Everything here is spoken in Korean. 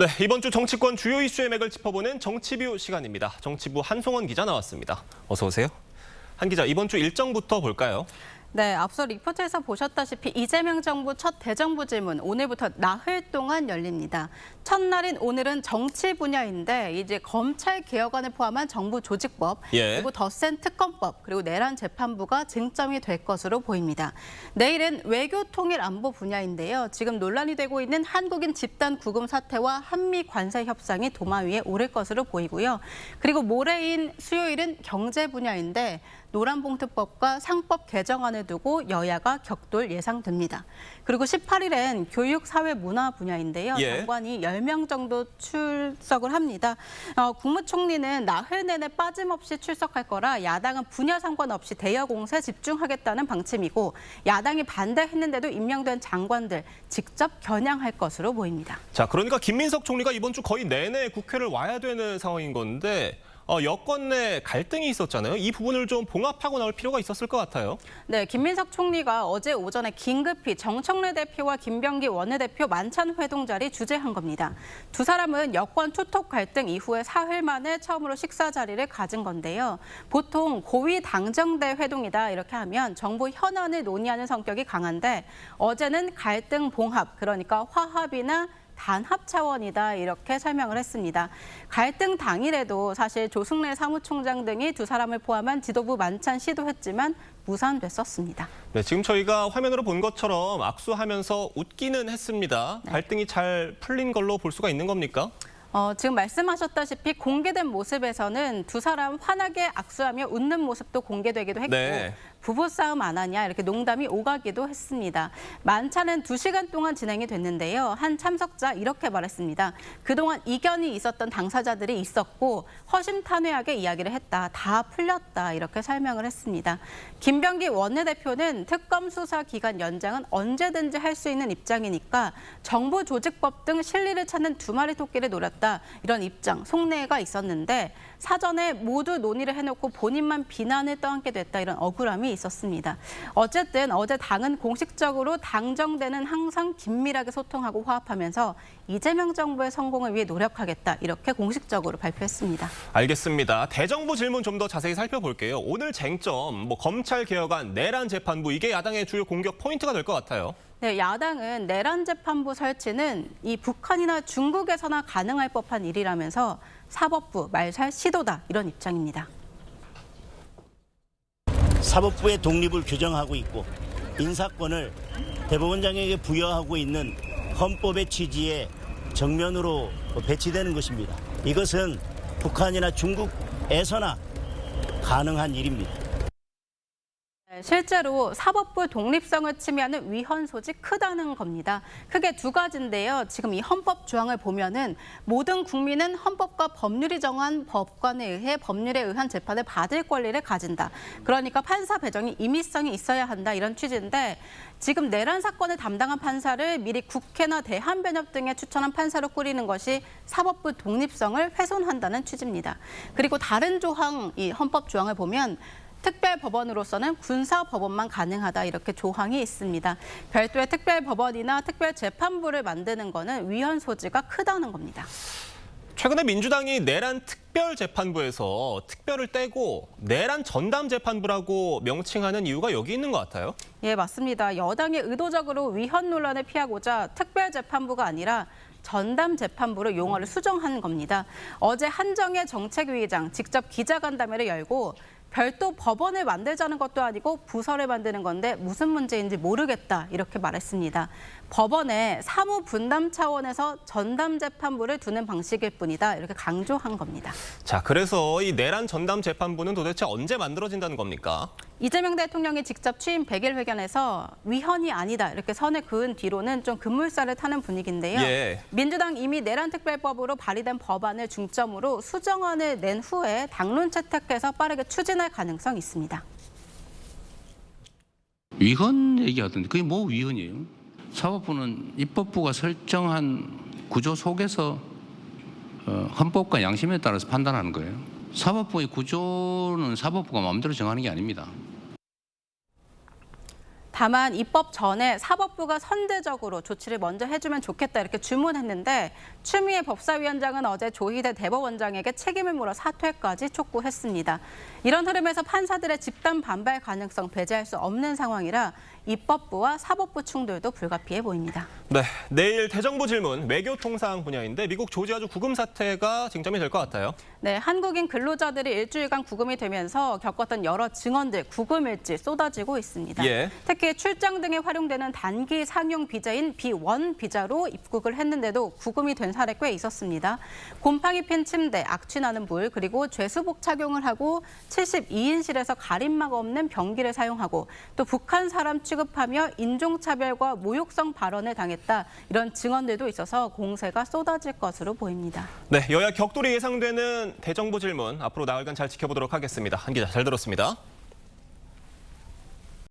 네, 이번 주 정치권 주요 이슈의 맥을 짚어보는 정치뷰 시간입니다. 정치부 한송원 기자 나왔습니다. 어서 오세요. 한 기자, 이번 주 일정부터 볼까요? 네, 앞서 리포트에서 보셨다시피 이재명 정부 첫 대정부 질문 오늘부터 나흘 동안 열립니다. 첫날인 오늘은 정치 분야인데 이제 검찰 개혁안을 포함한 정부 조직법, 그리고 더 센 특검법, 그리고 내란 재판부가 쟁점이 될 것으로 보입니다. 내일은 외교 통일 안보 분야인데요. 지금 논란이 되고 있는 한국인 집단 구금 사태와 한미 관세 협상이 도마 위에 오를 것으로 보이고요. 그리고 모레인 수요일은 경제 분야인데 노란봉투법과 상법 개정안을 두고 여야가 격돌 예상됩니다. 그리고 18일엔 교육, 사회, 문화 분야인데요. 장관이 10명 정도 출석을 합니다. 국무총리는 나흘 내내 빠짐없이 출석할 거라 야당은 분야 상관없이 대여 공세에 집중하겠다는 방침이고 야당이 반대했는데도 임명된 장관들 직접 겨냥할 것으로 보입니다. 자, 그러니까 김민석 총리가 이번 주 거의 내내 국회를 와야 되는 상황인 건데 여권 내 갈등이 있었잖아요. 이 부분을 좀 봉합하고 나올 필요가 있었을 것 같아요. 네, 김민석 총리가 어제 오전에 긴급히 정청래 대표와 김병기 원내대표 만찬 회동 자리 주재한 겁니다. 두 사람은 여권 초톡 갈등 이후에 사흘 만에 처음으로 식사 자리를 가진 건데요. 보통 고위 당정대 회동이다 이렇게 하면 정부 현안을 논의하는 성격이 강한데 어제는 갈등 봉합, 그러니까 화합이나 단합 차원이다 이렇게 설명을 했습니다. 갈등 당일에도 사실 조승래 사무총장 등이 두 사람을 포함한 지도부 만찬 시도했지만 무산됐었습니다. 네, 지금 저희가 화면으로 본 것처럼 악수하면서 웃기는 했습니다. 네. 갈등이 잘 풀린 걸로 볼 수가 있는 겁니까? 지금 말씀하셨다시피 공개된 모습에서는 두 사람 환하게 악수하며 웃는 모습도 공개되기도 했고 부부싸움 안 하냐 이렇게 농담이 오가기도 했습니다. 만찬은 2시간 동안 진행이 됐는데요. 한 참석자 이렇게 말했습니다. 그동안 이견이 있었던 당사자들이 있었고 허심탄회하게 이야기를 했다. 다 풀렸다 이렇게 설명을 했습니다. 김병기 원내대표는 특검 수사 기간 연장은 언제든지 할 수 있는 입장이니까 정부 조직법 등 실리를 찾는 두 마리 토끼를 노렸다. 이런 입장, 속내가 있었는데 사전에 모두 논의를 해놓고 본인만 비난을 떠안게 됐다. 이런 억울함이 있었습니다. 어쨌든 어제 당은 공식적으로 당정대는 항상 긴밀하게 소통하고 화합하면서 이재명 정부의 성공을 위해 노력하겠다. 이렇게 공식적으로 발표했습니다. 알겠습니다. 대정부 질문 좀 더 자세히 살펴볼게요. 오늘 쟁점, 검찰 개혁안, 내란 재판부 이게 야당의 주요 공격 포인트가 될 것 같아요. 네, 야당은 내란 재판부 설치는 이 북한이나 중국에서나 가능할 법한 일이라면서 사법부 말살 시도다 이런 입장입니다. 사법부의 독립을 규정하고 있고 인사권을 대법원장에게 부여하고 있는 헌법의 취지에 정면으로 배치되는 것입니다. 이것은 북한이나 중국에서나 가능한 일입니다. 실제로 사법부 독립성을 침해하는 위헌 소지 크다는 겁니다. 크게 두 가지인데요. 지금 이 헌법 조항을 보면은 모든 국민은 헌법과 법률이 정한 법관에 의해 법률에 의한 재판을 받을 권리를 가진다. 그러니까 판사 배정이 임의성이 있어야 한다 이런 취지인데 지금 내란 사건을 담당한 판사를 미리 국회나 대한변협 등에 추천한 판사로 꾸리는 것이 사법부 독립성을 훼손한다는 취지입니다. 그리고 다른 조항, 이 헌법 조항을 보면 특별법원으로서는 군사법원만 가능하다 이렇게 조항이 있습니다. 별도의 특별법원이나 특별재판부를 만드는 거는 위헌 소지가 크다는 겁니다. 최근에 민주당이 내란 특별재판부에서 특별을 떼고 내란 전담재판부라고 명칭하는 이유가 여기 있는 것 같아요. 예, 맞습니다. 여당이 의도적으로 위헌 논란을 피하고자 특별재판부가 아니라 전담재판부로 용어를 수정한 겁니다. 어제 한정혜 정책위의장 직접 기자간담회를 열고 별도 법원을 만들자는 것도 아니고 부서를 만드는 건데 무슨 문제인지 모르겠다 이렇게 말했습니다. 법원에 사무 분담 차원에서 전담 재판부를 두는 방식일 뿐이다 이렇게 강조한 겁니다. 자, 그래서 이 내란 전담 재판부는 도대체 언제 만들어진다는 겁니까? 이재명 대통령이 직접 취임 100일 회견에서 위헌이 아니다 이렇게 선을 그은 뒤로는 좀 급물살을 타는 분위기인데요. 민주당 이미 내란특별법으로 발의된 법안을 중점으로 수정안을 낸 후에 당론 채택해서 빠르게 추진할 가능성이 있습니다. 위헌 얘기하던데 그게 뭐 위헌이에요? 사법부는 입법부가 설정한 구조 속에서 헌법과 양심에 따라서 판단하는 거예요. 사법부의 구조는 사법부가 마음대로 정하는 게 아닙니다. 다만 입법 전에 사법부가 선제적으로 조치를 먼저 해주면 좋겠다 이렇게 주문했는데 추미애 법사위원장은 어제 조희대 대법원장에게 책임을 물어 사퇴까지 촉구했습니다. 이런 흐름에서 판사들의 집단 반발 가능성 배제할 수 없는 상황이라 입법부와 사법부 충돌도 불가피해 보입니다. 네, 내일 대정부 질문 외교통상 분야인데 미국 조지아주 구금 사태가 쟁점이 될 것 같아요. 네, 한국인 근로자들이 일주일간 구금이 되면서 겪었던 여러 증언들, 구금일지 쏟아지고 있습니다. 예. 특히 출장 등에 활용되는 단기 상용 비자인 B1 비자로 입국을 했는데도 구금이 된 사례 꽤 있었습니다. 곰팡이 핀 침대, 악취나는 물, 그리고 죄수복 착용을 하고 72인실에서 가림막 없는 변기를 사용하고 또 북한 사람 취급하며 인종차별과 모욕성 발언을 당했다. 이런 증언들도 있어서 공세가 쏟아질 것으로 보입니다. 네, 여야 격돌이 예상되는 대정부 질문 앞으로 나흘간 잘 지켜보도록 하겠습니다. 한 기자 잘 들었습니다.